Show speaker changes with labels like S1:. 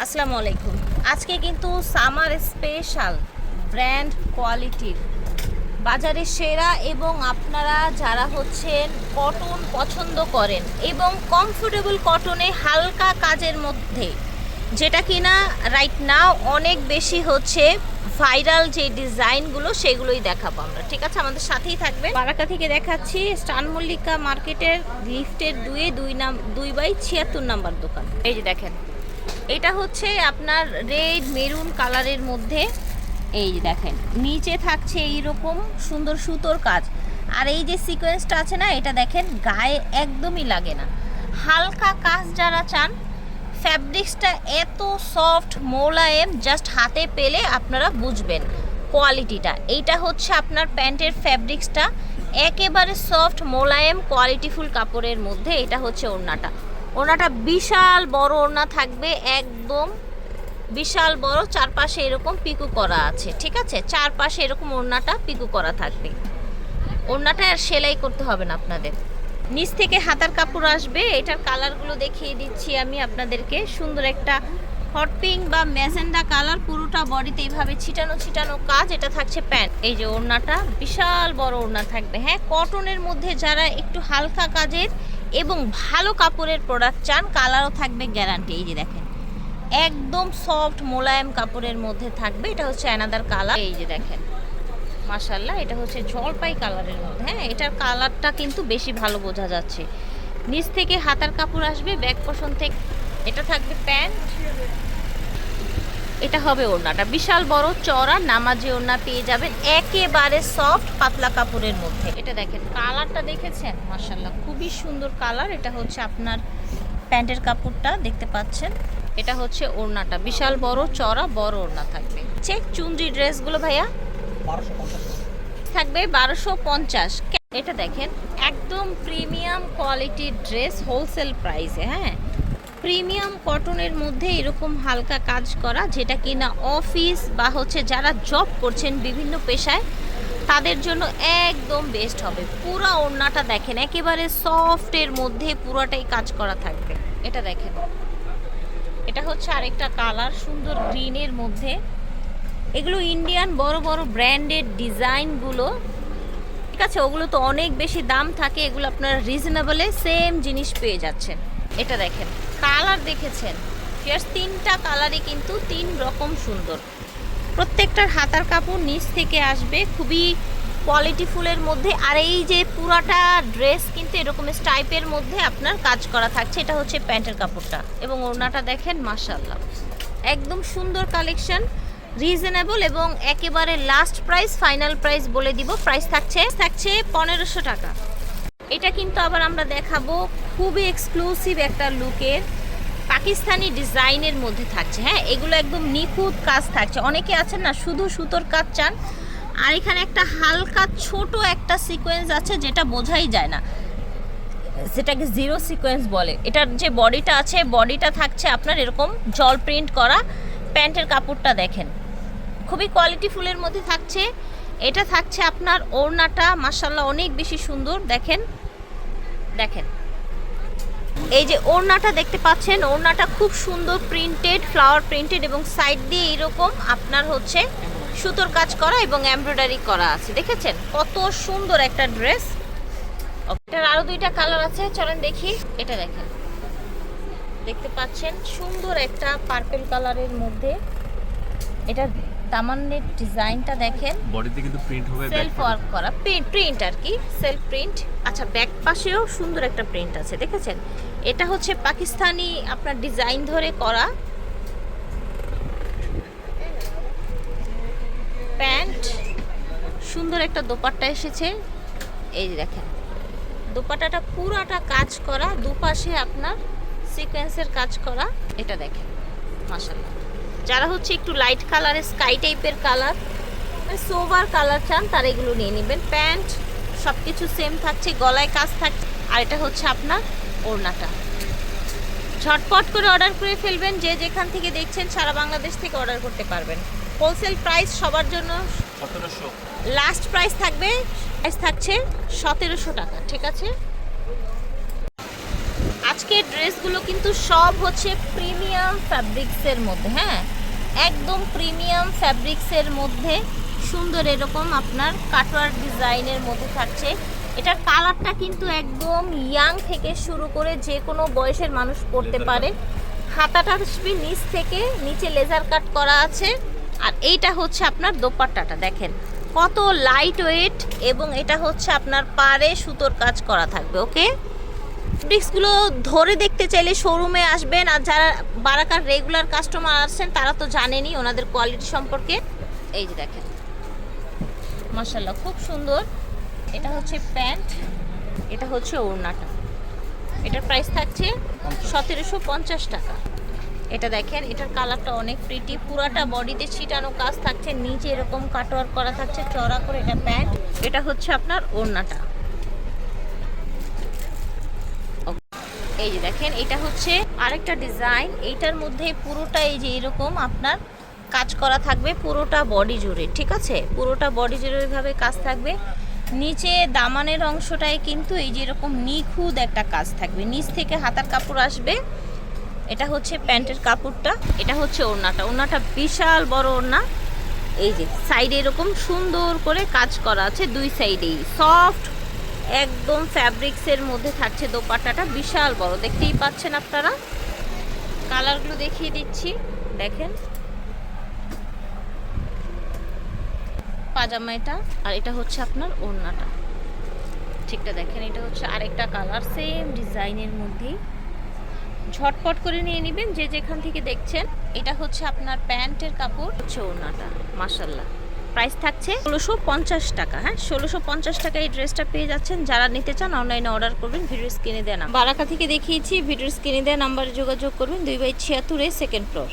S1: আসসালামু আলাইকুম। আজকে কিন্তু সামার স্পেশাল ব্র্যান্ড কোয়ালিটির বাজারে সেরা এবং আপনারা যারা হচ্ছেন কটন পছন্দ করেন এবং কমফোর্টেবল কটনে হালকা কাজের মধ্যে, যেটা কিনা রাইট নাও অনেক বেশি হচ্ছে ভাইরাল যে ডিজাইনগুলো সেগুলোই দেখাবো আমরা। ঠিক আছে, আমাদের সাথেই থাকবে। বারাকা থেকে দেখাচ্ছি স্টান মল্লিকা মার্কেটের লিফটের 2/76 নাম্বার দোকান। এই যে দেখেন, এটা হচ্ছে আপনার রেড মেরুন কালারের মধ্যে। এই যে দেখেন, নিচে থাকছে এইরকম সুন্দর সুতোর কাজ, আর এই যে সিকোয়েন্সটা আছে না, এটা দেখেন গায়ে একদমই লাগে না। হালকা কাজ যারা চান, ফ্যাব্রিক্সটা এত সফট মোলায়েম, জাস্ট হাতে পেলে আপনারা বুঝবেন কোয়ালিটিটা। এইটা হচ্ছে আপনার প্যান্টের ফ্যাব্রিক্সটা একেবারে সফট মোলায়েম কোয়ালিটিফুল কাপড়ের মধ্যে। এটা হচ্ছে ওড়নাটা বিশাল বড় ওড়না থাকবে, একদম বিশাল বড়, চারপাশে এরকম পিকু করা আছে। ঠিক আছে, চারপাশে এরকম ওড়নাটা পিকু করা থাকবে। ওড়নাটা আর সেলাই করতে হবে না আপনাদের। নিচ থেকে হাতার কাপড় আসবে। এটার কালারগুলো দেখিয়ে দিচ্ছি আমি আপনাদেরকে। সুন্দর একটা হট পিঙ্ক বা ম্যাজেন্ডা কালার, পুরোটা বডিতে এইভাবে ছিটানো ছিটানো কাজ। এটা থাকছে প্যান্ট। এই যে ওড়নাটা বিশাল বড় ওড়না থাকবে। হ্যাঁ, কটনের মধ্যে যারা একটু হালকা কাজের এবং ভালো কাপড়ের প্রোডাক্ট চান, কালারও থাকবে গ্যারান্টি। এই যে দেখেন, একদম সফট মোলায়েম কাপড়ের মধ্যে থাকবে। এটা হচ্ছে অ্যানাদার কালার। এই যে দেখেন, মাশাআল্লাহ, এটা হচ্ছে জলপাই কালারের মধ্যে। হ্যাঁ, এটার কালারটা কিন্তু বেশি ভালো বোঝা যাচ্ছে। নিচ থেকে হাতার কাপড় আসবে, ব্যাক পশন থেকে এটা থাকবে প্যান্ট। এটা হবে ওড়নাটা বিশাল বড় চওড়া নামাজি ওড়না পেয়ে যাবেন, একেবারে সফট পাতলা কাপড়ের মধ্যে। এটা দেখেন, কালারটা দেখেছেন, মাশাআল্লাহ খুবই সুন্দর কালার। এটা হচ্ছে আপনার প্যান্টের কাপড়টা দেখতে পাচ্ছেন। এটা হচ্ছে ওড়নাটা বিশাল বড় চওড়া বড় ওড়না থাকবে। চেক চুনরি ড্রেসগুলো ভাইয়া
S2: 1250
S1: থাকবে 1250। এটা দেখেন, একদম প্রিমিয়াম কোয়ালিটির ড্রেস, হোলসেল প্রাইসে। হ্যাঁ, প্রিমিয়াম কটনের মধ্যে এরকম হালকা কাজ করা, যেটা কিনা অফিস বা হচ্ছে যারা জব করছেন বিভিন্ন পেশায়, তাদের জন্য একদম বেস্ট হবে। পুরো ওড়নাটা দেখেন, একেবারে সফটের মধ্যে পুরোটাই কাজ করা থাকবে। এটা দেখেন, এটা হচ্ছে আরেকটা কালার, সুন্দর গ্রিনের মধ্যে। এগুলো ইন্ডিয়ান বড় বড় ব্র্যান্ডেড ডিজাইনগুলো। ঠিক আছে, ওগুলো তো অনেক বেশি দাম থাকে, এগুলো আপনারা রিজনেবলে সেম জিনিস পেয়ে যাচ্ছেন। এটা দেখেন, কালার দেখেছেন, ফিয়ার্স তিনটা কালারই কিন্তু তিন রকম সুন্দর। প্রত্যেকটার হাতার কাপড় নিচ থেকে আসবে, খুবই কোয়ালিটিফুলের মধ্যে। আর এই যে পুরাটা ড্রেস কিন্তু এরকম স্টাইপের মধ্যে আপনার কাজ করা থাকছে। এটা হচ্ছে প্যান্টের কাপড়টা এবং ওড়নাটা দেখেন, মাশাআল্লাহ একদম সুন্দর কালেকশন, রিজনেবল এবং একেবারে লাস্ট প্রাইস, ফাইনাল প্রাইস বলে দিব। প্রাইস থাকছে 1500 টাকা। এটা কিন্তু আবার আমরা দেখাবো খুবই এক্সক্লুসিভ একটা লুকের পাকিস্তানি ডিজাইনের মধ্যে থাকছে। হ্যাঁ, এগুলো একদম নিখুঁত কাজ থাকছে। অনেকে আছেন না শুধু সুতোর কাজ চান, আর এখানে একটা হালকা ছোট একটা সিকোয়েন্স আছে যেটা বোঝাই যায় না, যেটাকে জিরো সিকোয়েন্স বলে। এটার যে বডিটা আছে, বডিটা থাকছে আপনার এরকম জল প্রিন্ট করা। প্যান্টের কাপড়টা দেখেন, খুবই কোয়ালিটিফুলের মধ্যে থাকছে। এটা থাকছে আপনার ওড়নাটা, মাশাআল্লাহ অনেক বেশি সুন্দর। দেখেন দেখেন, এই যে ওড়নাটা দেখতে পাচ্ছেন, ওড়নাটা খুব সুন্দর প্রিন্টেড, ফ্লাওয়ার প্রিন্টেড এবং সাইড দিয়ে এরকম আপনার হচ্ছে সুতোর কাজ করা এবং এমব্রয়ডারি করা আছে। দেখেছেন কত সুন্দর একটা ড্রেস। এটার আরো দুইটা কালার আছে, চলেন দেখি। এটা দেখেন, দেখতে পাচ্ছেন সুন্দর একটা পার্পল কালারের মধ্যে। এটা দামানের ডিজাইনটা দেখেন,
S2: বডিতে কিন্তু প্রিন্ট হবে,
S1: সেলফ ওয়ার্ক করা প্রিন্ট আর কি, সেলফ প্রিন্ট। আচ্ছা, ব্যাক পাশেও সুন্দর একটা প্রিন্ট আছে, দেখেছেন। এটা হচ্ছে পাকিস্তানি আপনার ডিজাইন ধরে করা প্যান্ট। সুন্দর একটা দোপাট্টা এসেছে। এই যে দেখেন, দোপাট্টাটা পুরাটা কাজ করা, দুপাশে আপনার সিকোয়েন্সের কাজ করা। এটা দেখেন, মাশাআল্লাহ যারা হচ্ছে একটু লাইট কালারের, স্কাই টাইপের কালার, সোভার কালার চান, তারা এগুলো নিয়ে নেবেন। প্যান্ট সব কিছু সেম থাকছে, গলায় কাজ থাকছে। আর এটা হচ্ছে আপনার ওড়নাটা। ঝটপট করে অর্ডার করে ফেলবেন, যে যেখান থেকে দেখছেন সারা বাংলাদেশ থেকে অর্ডার করতে পারবেন। হোলসেল প্রাইস সবার জন্য
S2: 1700,
S1: লাস্ট প্রাইস থাকছে 1700 টাকা। ঠিক আছে, আজকের ড্রেসগুলো কিন্তু সব হচ্ছে প্রিমিয়াম ফ্যাব্রিক্সের মধ্যে, হ্যাঁ, একদম প্রিমিয়াম ফ্যাব্রিক্সের মধ্যে সুন্দর এরকম আপনার কাটওয়ার্ক ডিজাইনের মধ্যে থাকছে। এটার কালারটা কিন্তু একদম ইয়াং থেকে শুরু করে যে কোনো বয়সের মানুষ পরতে পারে। হাতাটা আসবে নিচ থেকে, নিচে লেজার কাট করা আছে। আর এইটা হচ্ছে আপনার দোপাট্টাটা দেখেন কত লাইট ওয়েট, এবং এটা হচ্ছে আপনার পাড়ে সুতোর কাজ করা থাকবে। ওকে, ফ্যাব্রিক্সগুলো ধরে দেখতে চাইলে শোরুমে আসবেন, আর যারা বারাকার রেগুলার কাস্টমার আসছেন তারা তো জানেনই ওনাদের কোয়ালিটি সম্পর্কে। এই যে দেখেন মাশাআল্লাহ খুব সুন্দর। এটা হচ্ছে প্যান্ট, এটা হচ্ছে ওড়নাটা। এটার প্রাইস থাকছে 1750 টাকা। এটা দেখেন, এটার কালারটা অনেক প্রিটি, পুরাটা বডিতে ছিটানো কাজ থাকছে, নিচে এরকম কাটওয়ার্ক করা থাকছে চড়া করে। এটা প্যান্ট, এটা হচ্ছে আপনার ওড়নাটা। এই যে দেখেন, এটা হচ্ছে আরেকটা ডিজাইন। এইটার মধ্যে পুরোটা এই যে এরকম আপনার কাজ করা থাকবে পুরোটা বডি জুড়ে, ঠিক আছে, পুরোটা বডি জুড়ে এইভাবে কাজ থাকবে। নিচে দামানের অংশটায় কিন্তু এই যে এরকম নিখুঁত একটা কাজ থাকবে, নিচ থেকে হাতার কাপড় আসবে। এটা হচ্ছে প্যান্টের কাপড়টা, এটা হচ্ছে ওড়নাটা। ওড়নাটা বিশাল বড় ওড়না, এই যে সাইডে এরকম সুন্দর করে কাজ করা আছে, দুই সাইডেই সফট একদম ফ্যাব্রিক্সের মধ্যে থাকছে। দোপাট্টাটা বিশাল বড়, দেখতেই পাচ্ছেন আপনারা। কালারগুলো দেখিয়ে দিচ্ছি, দেখেন পাজামা এটা, আর এটা হচ্ছে আপনার ওড়নাটা। ঠিকটা দেখেন, এটা হচ্ছে আরেকটা কালার সেম ডিজাইনের মধ্যেই। ঝটপট করে নিয়ে নেবেন যে যেখান থেকে দেখছেন। এটা হচ্ছে আপনার প্যান্টের কাপড়, হচ্ছে ওড়নাটা। মাশাআল্লাহ প্রাইস থাকছে 1650 টাকা। হ্যাঁ, 1650 টাকা এই ড্রেসটা পেয়ে যাচ্ছেন। যারা নিতে চান অনলাইনে অর্ডার করবেন, ভিডিও স্ক্রিনে দেওয়া নাম্বার। বারাকা থেকে দেখিয়েছি, ভিডিও স্ক্রিনে দেওয়া নাম্বারে যোগাযোগ করবেন। 2/76 সেকেন্ড ফ্লোর।